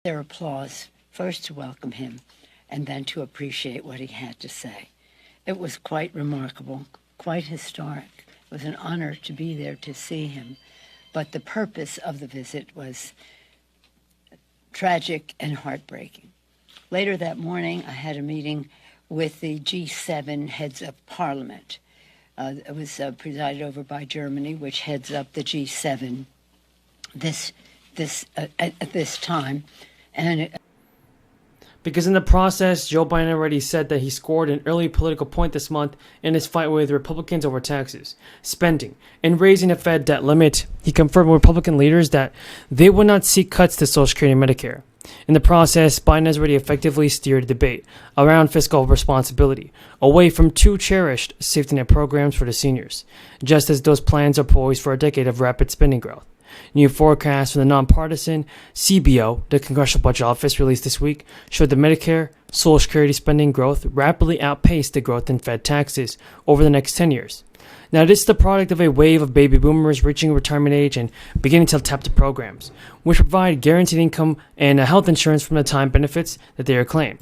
their applause, first to welcome him and then to appreciate what he had to say. It was quite remarkable, quite historic. It was an honor to be there to see him. But the purpose of the visit was tragic and heartbreaking. Later that morning, I had a meeting with the G7 heads of parliament. It was presided over by Germany, which heads up the G7 at this time. And because in the process, Joe Biden already said that he scored an early political point this month in his fight with Republicans over taxes, spending, and raising the Fed debt limit. He confirmed with Republican leaders that they would not seek cuts to Social Security and Medicare. In the process, Biden has already effectively steered the debate around fiscal responsibility, away from too cherished safety net programs for the seniors, just as those plans are poised for a decade of rapid spending growth. New forecasts from the nonpartisan CBO, the Congressional Budget Office, released this week, showed that Medicare, Social Security spending growth rapidly outpaced the growth in Fed taxes over the next 10 years. Now, this is the product of a wave of baby boomers reaching retirement age and beginning to tap the programs, which provide guaranteed income and health insurance from the time benefits that they claim.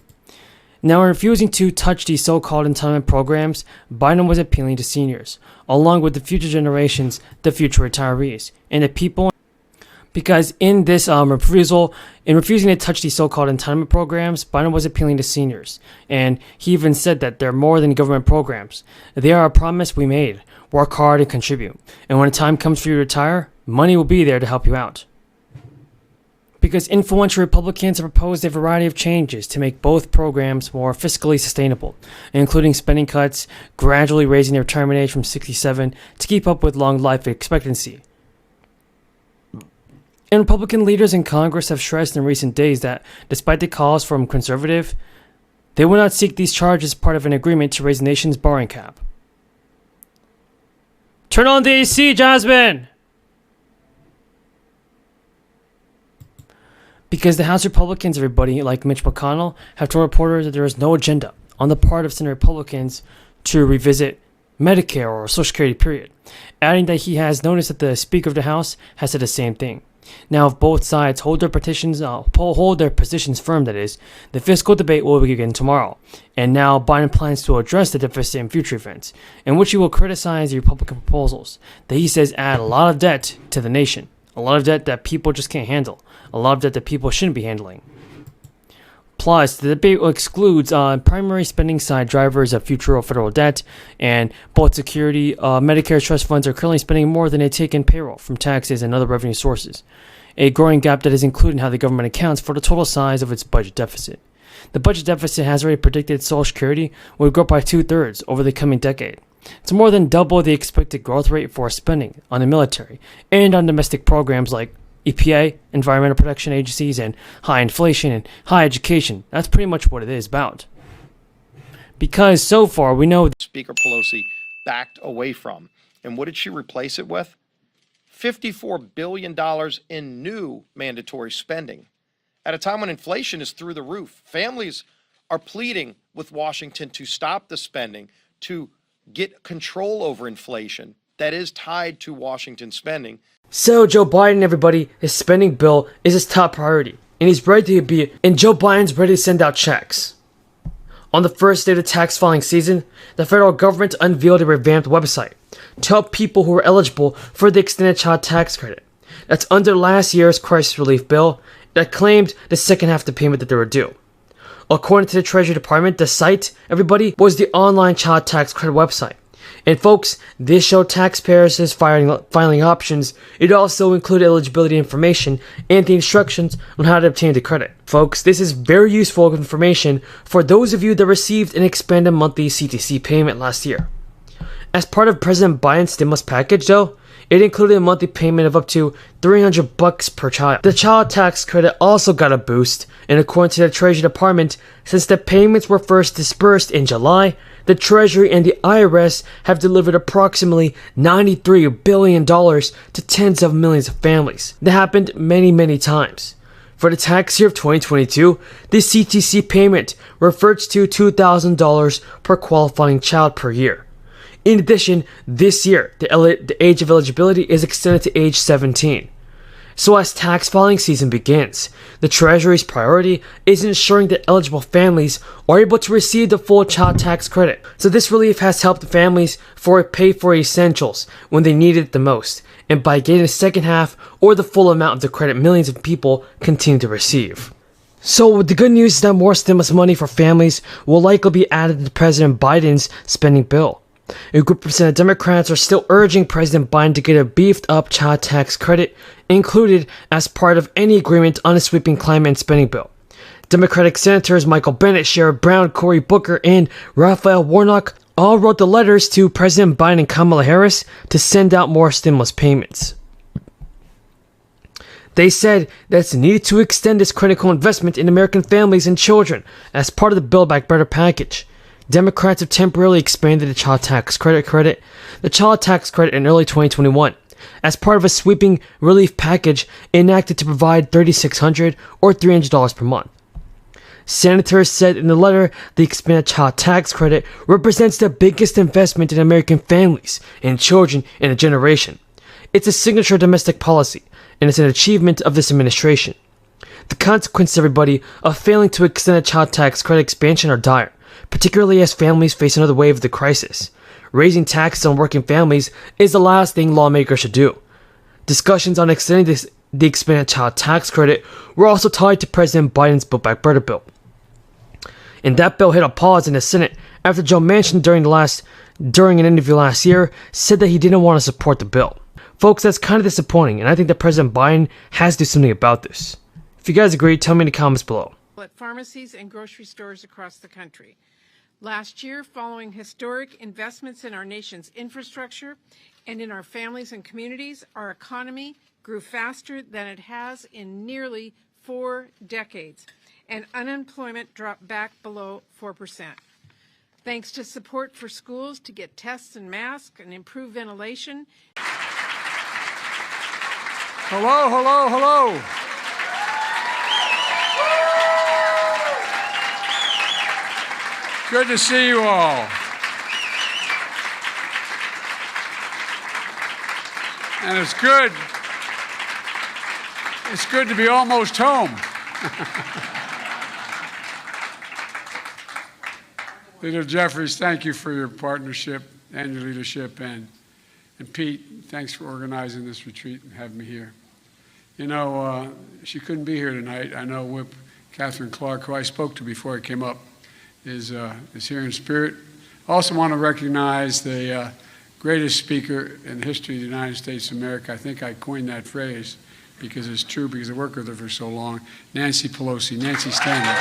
Now, in refusing to touch these so-called entitlement programs, Biden was appealing to seniors, along with the future generations, the future retirees, and the people. Because in this refusing to touch these so-called entitlement programs, Biden was appealing to seniors. And he even said that they're more than government programs. They are a promise we made. Work hard and contribute. And when the time comes for you to retire, money will be there to help you out. Because influential Republicans have proposed a variety of changes to make both programs more fiscally sustainable, including spending cuts, gradually raising the retirement age from 67 to keep up with long life expectancy. And Republican leaders in Congress have stressed in recent days that, despite the calls from conservative, they will not seek these charges as part of an agreement to raise the nation's borrowing cap. Turn on the AC, Jasmine! Because the House Republicans, everybody, like Mitch McConnell, have told reporters that there is no agenda on the part of Senate Republicans to revisit Medicare or Social Security, period, adding that he has noticed that the Speaker of the House has said the same thing. Now, if both sides hold their positions firm, that is, the fiscal debate will begin tomorrow. And now Biden plans to address the deficit in future events, in which he will criticize the Republican proposals that he says add a lot of debt to the nation, a lot of debt that people just can't handle, a lot of debt that people shouldn't be handling. Plus, the debate excludes primary spending side drivers of future federal debt, and both security, Medicare trust funds are currently spending more than they take in payroll from taxes and other revenue sources, a growing gap that is included in how the government accounts for the total size of its budget deficit. The budget deficit has already predicted Social Security will grow by 2/3 over the coming decade. It's more than double the expected growth rate for spending on the military and on domestic programs like EPA, environmental protection agencies, and high inflation and high education. That's pretty much what it is about. Because so far we know Speaker Pelosi backed away from. And what did she replace it with? $54 billion in new mandatory spending. At a time when inflation is through the roof, families are pleading with Washington to stop the spending, to get control over inflation that is tied to Washington spending. So Joe Biden, everybody, his spending bill is his top priority, and Joe Biden's ready to send out checks. On the first day of the tax filing season, the federal government unveiled a revamped website to help people who are eligible for the extended child tax credit. That's under last year's crisis relief bill that claimed the second half of the payment that they were due. According to the Treasury Department, the site, everybody, was the online child tax credit website. And folks, this showed taxpayers his filing options. It also included eligibility information and the instructions on how to obtain the credit. Folks, this is very useful information for those of you that received an expanded monthly CTC payment last year. As part of President Biden's stimulus package, though, it included a monthly payment of up to $300 per child. The child tax credit also got a boost, and according to the Treasury Department, since the payments were first disbursed in July, the Treasury and the IRS have delivered approximately $93 billion to tens of millions of families. That happened many, many times. For the tax year of 2022, the CTC payment refers to $2,000 per qualifying child per year. In addition, this year, the age of eligibility is extended to age 17. So as tax filing season begins, the Treasury's priority is ensuring that eligible families are able to receive the full child tax credit. So this relief has helped families pay for essentials when they need it the most, and by getting the second half or the full amount of the credit millions of people continue to receive. So the good news is that more stimulus money for families will likely be added to President Biden's spending bill. A group of Senate Democrats are still urging President Biden to get a beefed-up child tax credit included as part of any agreement on a sweeping climate and spending bill. Democratic Senators Michael Bennet, Sherrod Brown, Cory Booker, and Raphael Warnock all wrote the letters to President Biden and Kamala Harris to send out more stimulus payments. They said that it's needed to extend this critical investment in American families and children as part of the Build Back Better package. Democrats have temporarily expanded the child tax credit in early 2021 as part of a sweeping relief package enacted to provide $3,600 or $300 per month. Senators said in the letter the expanded child tax credit represents the biggest investment in American families and children in a generation. It's a signature domestic policy, and it's an achievement of this administration. The consequences, everybody, of failing to extend a child tax credit expansion are dire, particularly as families face another wave of the crisis. Raising taxes on working families is the last thing lawmakers should do. Discussions on extending the expanded child tax credit were also tied to President Biden's Build Back Better bill. And that bill hit a pause in the Senate after Joe Manchin during an interview last year said that he didn't want to support the bill. Folks, that's kind of disappointing, and I think that President Biden has to do something about this. If you guys agree, tell me in the comments below. At pharmacies and grocery stores across the country. Last year, following historic investments in our nation's infrastructure and in our families and communities, our economy grew faster than it has in nearly 4 decades, and unemployment dropped back below 4%. Thanks to support for schools to get tests and masks and improve ventilation. Hello, hello, hello. Good to see you all. And it's good to be almost home. Leader Jeffries, thank you for your partnership and your leadership. And Pete, thanks for organizing this retreat and having me here. You know, she couldn't be here tonight. I know Whip Catherine Clark, who I spoke to before I came up, is here in spirit. I also want to recognize the greatest speaker in the history of the United States of America. I think I coined that phrase because it's true, because I worked with her for so long. Nancy Pelosi. Nancy, stand up.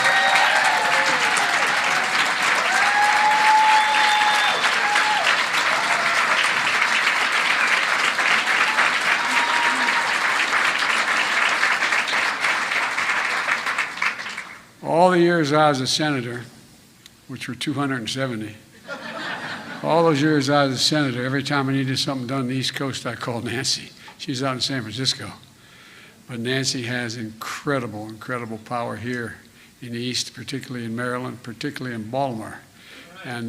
All the years I was a senator, which were 270, all those years I was a senator, every time I needed something done on the East Coast, I called Nancy. She's out in San Francisco. But Nancy has incredible, incredible power here in the East, particularly in Maryland, particularly in Baltimore. And